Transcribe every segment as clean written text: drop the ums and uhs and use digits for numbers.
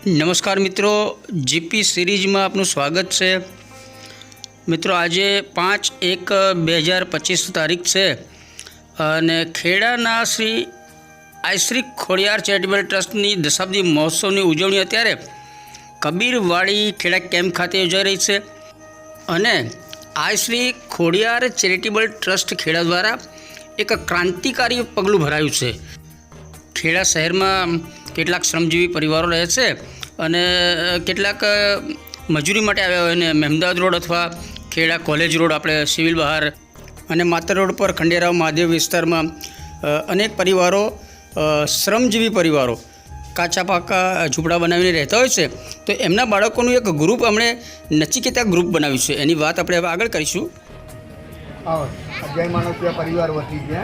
નમસ્કાર મિત્રો, જીપી સિરીઝમાં આપનું સ્વાગત છે। મિત્રો આજે 5/1/2025 તારીખ છે અને ખેડાના શ્રી ખોડિયાર ચેરિટેબલ ટ્રસ્ટની દશાબ્દી મહોત્સવની ઉજવણી અત્યારે કબીરવાડી ખેડા કેમ્પ ખાતે યોજાઈ રહી છે અને શ્રી ખોડિયાર ચેરિટેબલ ટ્રસ્ટ ખેડા દ્વારા એક ક્રાંતિકારી પગલું ભરાયું છે। ખેડા શહેરમાં કેટલાક શ્રમજીવી પરિવારો રહે છે અને કેટલાક મજૂરી માટે આવ્યા હોય અને મહેમદાવાદ રોડ અથવા ખેડા કોલેજ રોડ આપણે સિવિલ બહાર અને માતર રોડ પર ખંડેરાવ મહાદેવ વિસ્તારમાં અનેક પરિવારો શ્રમજીવી પરિવારો કાચા પાકા ઝૂંપડા બનાવીને રહેતા હોય છે। તો એમના બાળકોનું એક ગ્રુપ અમણે નચિકેતા ગ્રુપ બનાવ્યું છે, એની વાત આપણે હવે આગળ કરીશું। જય માનવ પરિવાર વતી છે।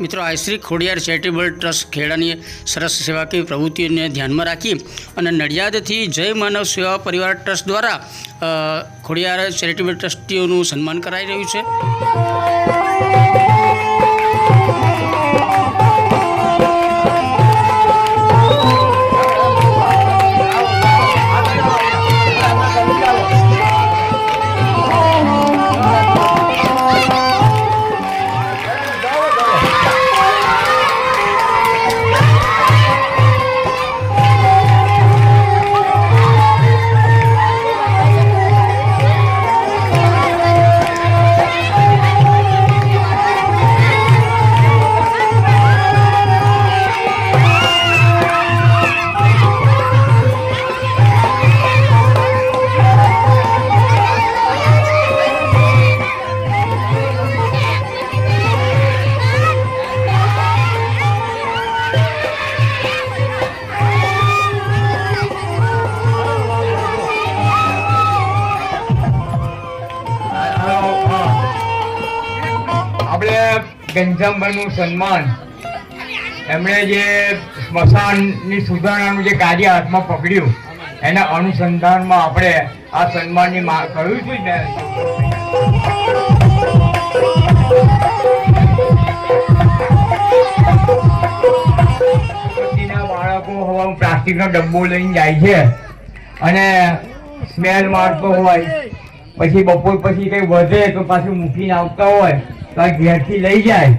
મિત્રો શ્રી ખોડિયાર ચેરિટેબલ ટ્રસ્ટ ખેડાની સરસ સેવાકીય પ્રવૃત્તિઓને ધ્યાનમાં રાખી અને નડિયાદથી જય માનવ સેવા પરિવાર ટ્રસ્ટ દ્વારા ખોડિયાર ચેરિટેબલ ટ્રસ્ટીઓનું સન્માન કરાઈ રહ્યું છે। ગંજામભાઈનું સન્માન, એમણે જે સ્મશાનની સુધારણાનું જે કાર્ય હાથમાં પકડ્યું એના અનુસંધાનમાં આપણે આ સન્માનની માંગ કર્યું છું ને। બાળકો હવે પ્લાસ્ટિકનો ડબ્બો લઈને જાય છે અને સ્મેલ મારતો હોય, પછી બપોર પછી કંઈ વધે તો પાછું મૂકીને આવતા હોય તો આ ઘેરથી લઈ જાય।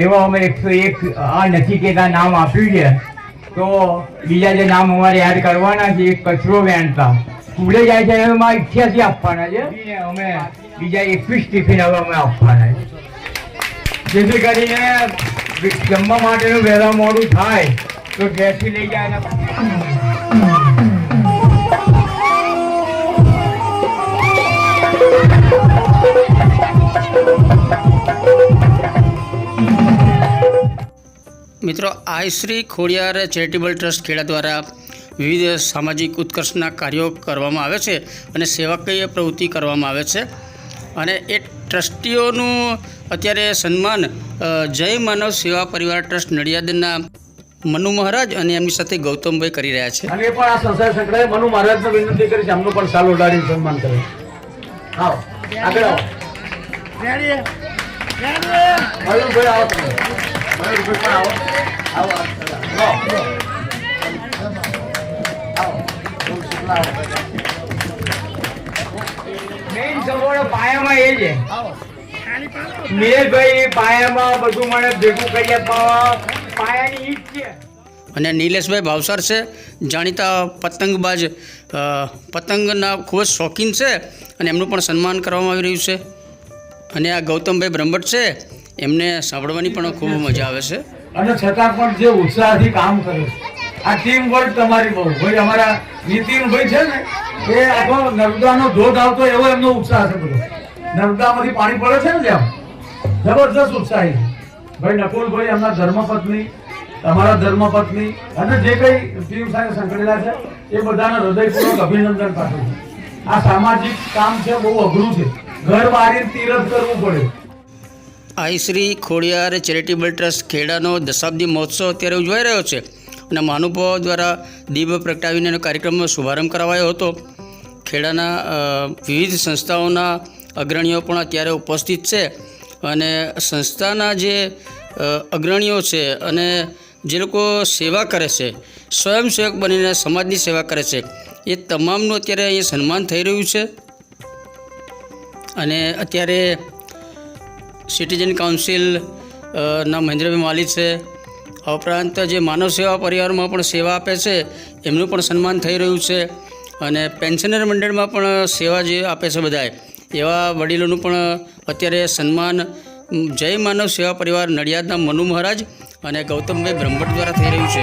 એવા અમે 101 આ નચિકેતા નામ આપ્યું છે। તો બીજા જે નામ અમારે યાદ કરવાના છે, એક કચરો વેણતા સ્કૂલે જાય છે એમાં 88 આપવાના છે, અમે બીજા 21 ટિફિન હવે અમે આપવાના છે, જેથી કરીને જમવા માટેનું વહેલા મોડું થાય તો ઘેરથી લઈ જાય। મિત્રો શ્રી ખોડિયાર ચેરિટેબલ ટ્રસ્ટ ખેડા દ્વારા વિવિધ સામાજિક ઉત્કર્ષના કાર્યો કરવામાં આવે છે અને સેવાકીય પ્રવૃત્તિ કરવામાં આવે છે અને એ ટ્રસ્ટીઓનું અત્યારે સન્માન જય માનવ સેવા પરિવાર ટ્રસ્ટ નડિયાદના મનુ મહારાજ અને એમની સાથે ગૌતમભાઈ કરી રહ્યા છે અને પણ આ સંસ્થા સંકળાય મનુ મહારાજને વિનંતી કરી છે એમનું પણ સાલ ઓઢાડીને સન્માન કરે। આવો આગળ આવો, મયુરભાઈ આવો, તમે મયુરભાઈ પણ આવો, આવો મેઇન સગવડ પાયામાં એ છે। નીલેશભાઈ પાયામાં બધું મને ભેગું કરી આપવા પાયાની ઈટ છે। અને નિલેશભાઈ ભાવસાર છે, જાણીતા પતંગબાજ, પતંગના ખૂબ જ શોખીન છે અને એમનું પણ સન્માન કરવામાં આવી રહ્યું છે। અને આ ગૌતમભાઈ બ્રહ્મભટ્ટ છે, એમને સાંભળવાની પણ ખૂબ મજા આવે છે। અને છતાં પણ જે ઉત્સાહથી કામ કરે છે આ ટીમ વર્ક તમારી બહુ ભાઈ. અમારા નીતિનભાઈ છે ને એ આખો નર્મદાનો ધોધ આવતો એવો એમનો ઉત્સાહ છે બધો. નર્મદામાંથી પાણી પડે છે ને જેમ જબરજસ્ત ઉત્સાહી ભાઈ નકુલભાઈ, એમના ધર્મપત્ની, તમારા ધર્મપત્ની અને જે કઈ ટીમ સાથે સંકળાયેલા છે એ બધાને હૃદયપૂર્વક અભિનંદન પાઠવું છું. આ સામાજિક કામ છે, બહુ અઘરું છે. ઘર બારી તીરથ કરવું પડે. આઈ શ્રી ખોડિયાર ચેરિટેબલ ટ્રસ્ટ ખેડાનો દશાબ્દી મહોત્સવ અત્યારે ઉજવાઈ રહ્યો છે અને મહાનુભાવો દ્વારા દીપ પ્રગટાવીને એનો કાર્યક્રમનો શુભારંભ કરાવાયો હતો. ખેડાના વિવિધ સંસ્થાઓના અગ્રણીઓ પણ અત્યારે ઉપસ્થિત છે અને સંસ્થાના જે અગ્રણીઓ છે અને જે લોકો સેવા કરે છે, સ્વયંસેવક બનીને સમાજની સેવા કરે છે, એ તમામનું અત્યારે અહીંયા સન્માન થઈ રહ્યું છે. અને અત્યારે સિટીઝન કાઉન્સિલ ના મહેન્દ્રભાઈ માલી છે, આ ઉપરાંત જે માનવ સેવા પરિવારમાં પણ સેવા આપે છે એમનું પણ સન્માન થઈ રહ્યું છે. અને પેન્શનર મંડળમાં પણ સેવા જે આપે છે બધાએ એવા વડીલોનું પણ અત્યારે સન્માન જય માનવ સેવા પરિવાર નડિયાદના મનુ મહારાજ અને ગૌતમભાઈ બ્રહ્મભટ્ટ દ્વારા થઈ રહ્યું છે.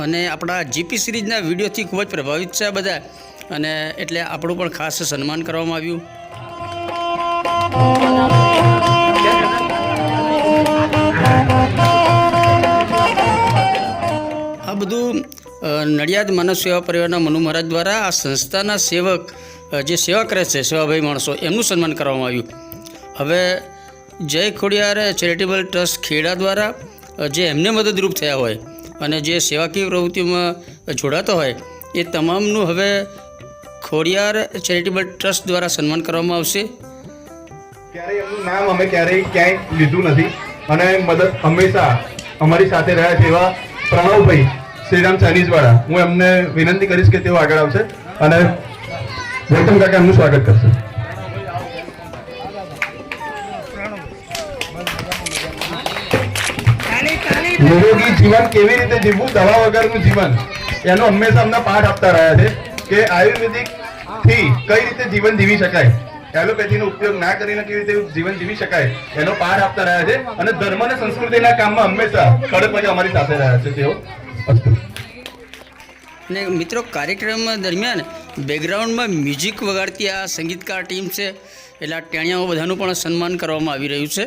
અને આપણા જીપી સિરીઝના વિડીયોથી ખૂબ જ પ્રભાવિત છે આ બધા, અને એટલે આપણું પણ ખાસ સન્માન કરવામાં આવ્યું. આ બધું નડિયાદ માનવ સેવા પરિવારના મનુ મહારાજ દ્વારા આ સંસ્થાના સેવક જે સેવા કરે છે, સેવાભાવી માણસો, એમનું સન્માન કરવામાં આવ્યું. હવે જય ખોડિયાર ચેરિટેબલ ટ્રસ્ટ ખેડા દ્વારા જે એમને મદદરૂપ થયા હોય અને જે સેવાકીય પ્રવૃત્તિઓમાં જોડાતો હોય એ તમામનું હવે ખોડિયાર ચેરિટેબલ ટ્રસ્ટ દ્વારા સન્માન કરવામાં આવશે. ક્યારેય એમનું નામ અમે ક્યારેય ક્યાંય લીધું નથી અને મદદ હંમેશા અમારી સાથે રહ્યા છે એવા પ્રણવભાઈ શ્રીરામ ચાઇનીઝવાળા, હું એમને વિનંતી કરીશ કે તેઓ આગળ આવશે અને ગૌતમ કાકા એમનું સ્વાગત કરશે. નિરોગી જીવન કેવી રીતે જીવવું, દવા વગરનું જીવન, એનો હંમેશા અમને પાઠ આપતા રહ્યા છે કે આયુર્વેદિક થી કઈ રીતે જીવન જીવી શકાય, એલોપેથીનો ઉપયોગ ના કરીને કેવી રીતે જીવન જીવી શકાય એનો પાઠ આપતા રહ્યા છે. અને ધર્મ અને સંસ્કૃતિના કામમાં હંમેશા કડક અમારી સાથે રહ્યા છે તેઓ. અને મિત્રો, કાર્યક્રમ દરમિયાન બેકગ્રાઉન્ડમાં મ્યુઝિક વગાડતી આ સંગીતકાર ટીમ છે, એટલે આ ટેણિયાઓ બધાનું પણ સન્માન કરવામાં આવી રહ્યું છે.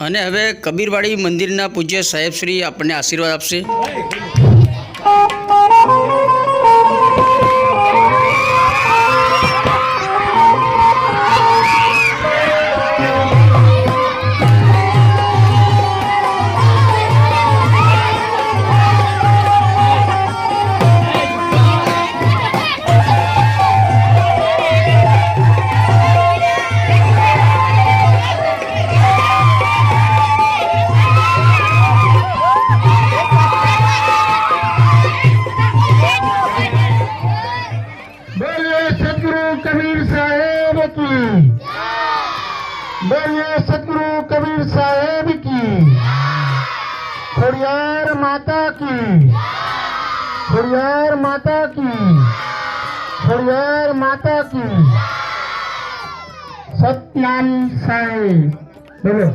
અને હવે કબીરવાડી મંદિરના પૂજ્ય સાહેબશ્રી આપણને આશીર્વાદ આપશે. बोलिए सतगुरु कबीर साहेब की, खोडियार माता की, खोडियार माता की, खोडियार माता की. सतनाम साहेब बोलो.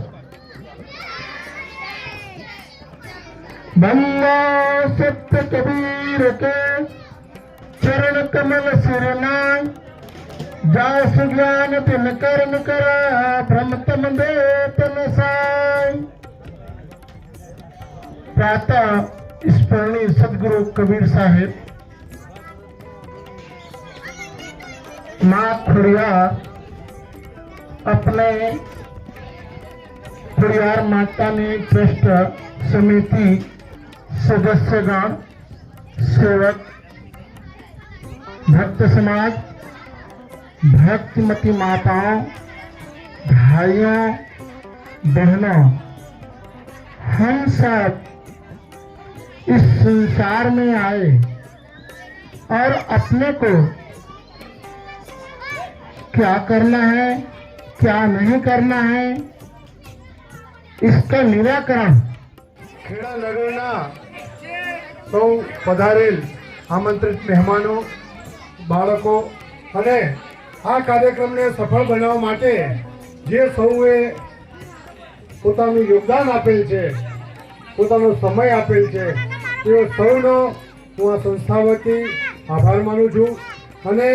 बंदा सत्य कबीर के चरण कमल सिरनाय, जास ज्ञान तिन कर्म करा भ्रम तम दे तन साय. प्रातः स्मरणीय सदगुरु कबीर साहेब, माँ खोडियार अपने खोडियार माता ने ट्रस्ट समिति सदस्यगण, सेवक, भक्त समाज, भक्तिमती माताओं, भाइयों, बहनों, हम सब इस संसार में आए और अपने को क्या करना है, क्या नहीं करना है, इसका निराकरण ખેડા નગરના સૌ પધારેલ આમંત્રિત મહેમાનો, બાળકો અને આ કાર્યક્રમને સફળ બનાવવા માટે જે સૌએ પોતાનું યોગદાન આપેલ છે, પોતાનો સમય આપેલ છે, તેઓ સૌનો હું આ સંસ્થા વતી આભાર માનું છું. અને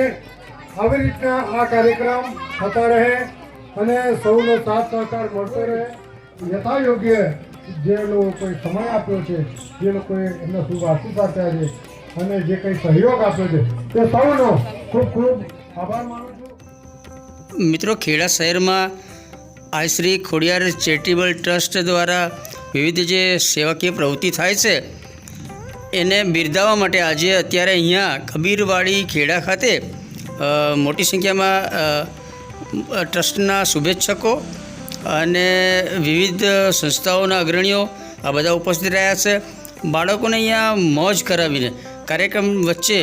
આવી રીતના આ કાર્યક્રમ થતા રહે અને સૌનો સાથ સહકાર મળતો રહે. યથા યોગ્ય જે લોકોએ સમય આપ્યો છે, જે લોકોએ એમના શુભ આશીષ આપ્યા છે અને જે કંઈ સહયોગ આપ્યો છે તે સૌનો ખૂબ ખૂબ આભાર માનું છું. મિત્રો, ખેડા શહેરમાં આઈશ્રી ખોડિયાર ચેરિટેબલ ટ્રસ્ટ દ્વારા વિવિધ જે સેવાકીય પ્રવૃત્તિ થાય છે એને બિરદાવવા માટે આજે અત્યારે અહીંયા કબીરવાડી ખેડા ખાતે મોટી સંખ્યામાં ટ્રસ્ટના શુભેચ્છકો અને વિવિધ સંસ્થાઓના અગ્રણીઓ આ બધા ઉપસ્થિત રહ્યા છે. બાળકોને અહીંયા મોજ કરાવીને, કાર્યક્રમ વચ્ચે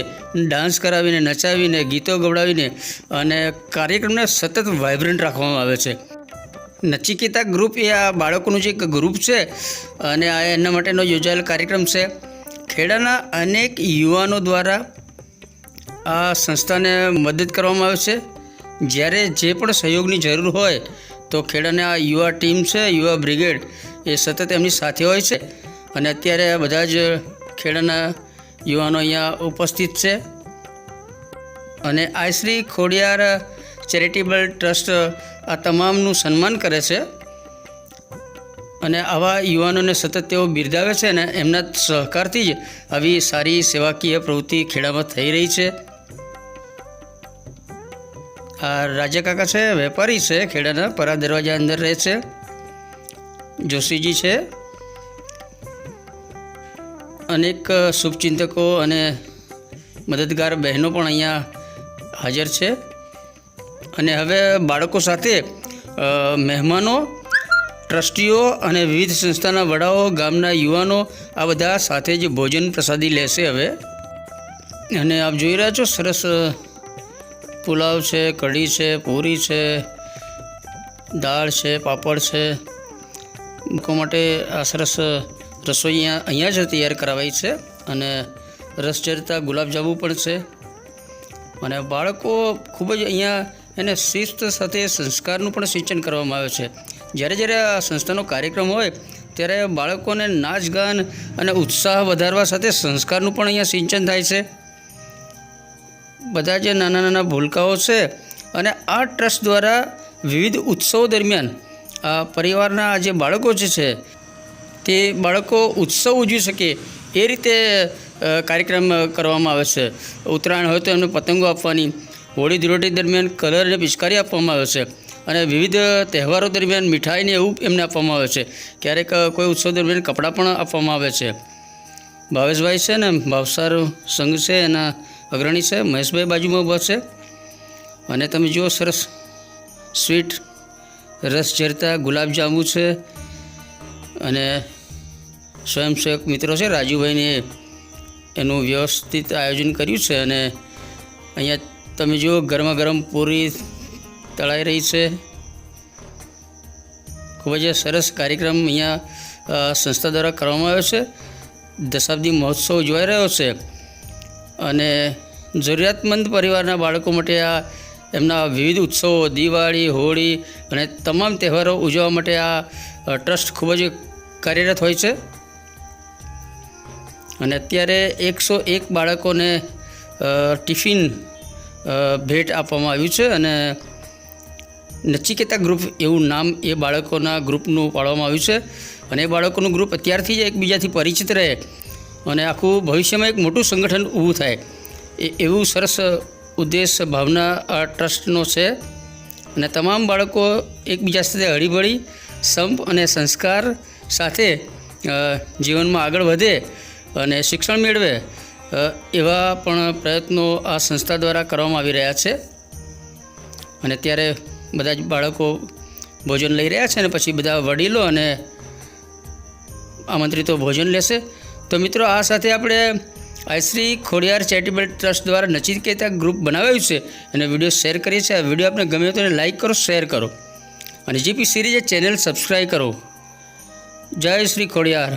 ડાન્સ કરાવીને, નચાવીને, ગીતો ગવડાવીને અને કાર્યક્રમને સતત વાઇબ્રન્ટ રાખવામાં આવે છે. નચિકેતા ગ્રુપ એ આ બાળકોનું જે એક ગ્રુપ છે અને આ એના માટેનો યોજાયેલ કાર્યક્રમ છે. ખેડાના અનેક યુવાનો દ્વારા આ સંસ્થાને મદદ કરવામાં આવે છે. જ્યારે જે પણ સહયોગની જરૂર હોય તો ખેડાને આ યુવા ટીમ છે, યુવા બ્રિગેડ, એ સતત એમની સાથે હોય છે. અને અત્યારે બધા જ ખેડાના યુવાનો અહીંયા ઉપસ્થિત છે. અને આઈશ્રી ખોડિયાર ચેરિટેબલ ટ્રસ્ટ આ તમામનું સન્માન કરે છે અને આવા યુવાનોને સતત તેઓ બિરદાવે છે અને એમના સહકારથી જ આવી સારી સેવાકીય પ્રવૃત્તિ ખેડામાં થઈ રહી છે. આ રાજ્ય કાકા છે, વેપારી છે, ખેડાના પરા દરવાજા અંદર રહે છે. જોશીજી છે. અનેક શુભચિંતકો અને મદદગાર બહેનો પણ અહીંયા હાજર છે. અને હવે બાળકો સાથે મહેમાનો, ટ્રસ્ટીઓ અને વિવિધ સંસ્થાના વડાઓ, ગામના યુવાનો આ બધા સાથે જ ભોજન પ્રસાદી લેશે હવે. અને આપ જોઈ રહ્યા છો સરસ પુલાવ છે, કઢી છે, પૂરી છે, દાળ છે, પાપડ છે. લોકો માટે આ સરસ રસોઈ અહીંયા જ તૈયાર કરાવાઈ છે. અને રસ ચરતા ગુલાબજાંબુ પણ છે. અને બાળકો ખૂબ જ અહીંયા એને શિસ્ત સાથે સંસ્કારનું પણ સિંચન કરવામાં આવે છે. જ્યારે આ સંસ્થાનો કાર્યક્રમ હોય ત્યારે બાળકોને નાચ ગાન અને ઉત્સાહ વધારવા સાથે સંસ્કારનું પણ અહીંયા સિંચન થાય છે. બધા જે નાના નાના ભૂલકાઓ છે અને આ ટ્રસ્ટ દ્વારા વિવિધ ઉત્સવો દરમિયાન આ પરિવારના જે બાળકો છે તે બાળકો ઉત્સવ ઉજવી શકે એ રીતે કાર્યક્રમ કરવામાં આવે છે. ઉત્તરાયણ હોય તો એમને પતંગો આપવાની, હોળી ધૂળેટી દરમિયાન કલર અને પિચકારી આપવામાં આવે છે. અને વિવિધ તહેવારો દરમિયાન મીઠાઈને એવું એમને આપવામાં આવે છે. ક્યારેક કોઈ ઉત્સવ દરમિયાન કપડાં પણ આપવામાં આવે છે. ભાવેશભાઈ છે ને, ભાવસાર સંઘ છે, એના અગ્રણી છે. મહેશભાઈ બાજુમાં ઊભા છે. અને તમે જુઓ સરસ સ્વીટ રસ ઝરતા ગુલાબજાંબુ છે. અને સ્વયંસેવક મિત્રો છે, રાજુભાઈને એનું વ્યવસ્થિત આયોજન કર્યું છે. અને અહીંયા તમે જુઓ ગરમા ગરમ પૂરી તળાઈ રહી છે. ખૂબ જ સરસ કાર્યક્રમ અહીંયા સંસ્થા દ્વારા કરવામાં આવ્યો છે. દશાબ્દી મહોત્સવ ઉજવાઈ રહ્યો છે. અને જરૂરિયાતમંદ પરિવારના બાળકો માટે આ એમના વિવિધ ઉત્સવો, દિવાળી, હોળી અને તમામ તહેવારો ઉજવવા માટે આ ટ્રસ્ટ ખૂબ જ કાર્યરત હોય છે. અને અત્યારે 101 બાળકોને ટિફિન ભેટ આપવામાં આવ્યું છે. અને નચિકેતા ગ્રુપ એવું નામ એ બાળકોના ગ્રુપનું પાડવામાં આવ્યું છે. અને એ બાળકોનું ગ્રુપ અત્યારથી જ એકબીજાથી પરિચિત રહે અને આખું ભવિષ્યમાં એક મોટું સંગઠન ઊભું થાય એવું સરસ ઉદ્દેશ ભાવના આ ટ્રસ્ટનો છે. અને તમામ બાળકો એકબીજા સાથે હળીભળી સંપ અને સંસ્કાર સાથે જીવનમાં આગળ વધે અને શિક્ષણ મેળવે એવા પણ પ્રયત્નો આ સંસ્થા દ્વારા કરવામાં આવી રહ્યા છે. અને ત્યારે બધા જ બાળકો ભોજન લઈ રહ્યા છે અને પછી બધા વડીલો અને આમંત્રિતો ભોજન લેશે. તો મિત્રો, આ સાથે આપણે આઈશ્રી ખોડિયાર ચેરિટેબલ ટ્રસ્ટ દ્વારા નચિકેતા ગ્રુપ બનાવ્યું છે અને વિડીયો શેર કરીએ છીએ. આ વિડીયો આપને ગમ્યો તો લાઈક કરો, શેર કરો અને જીપી સિરીઝ ચેનલ સબસ્ક્રાઈબ કરો. જય શ્રી ખોડિયાર.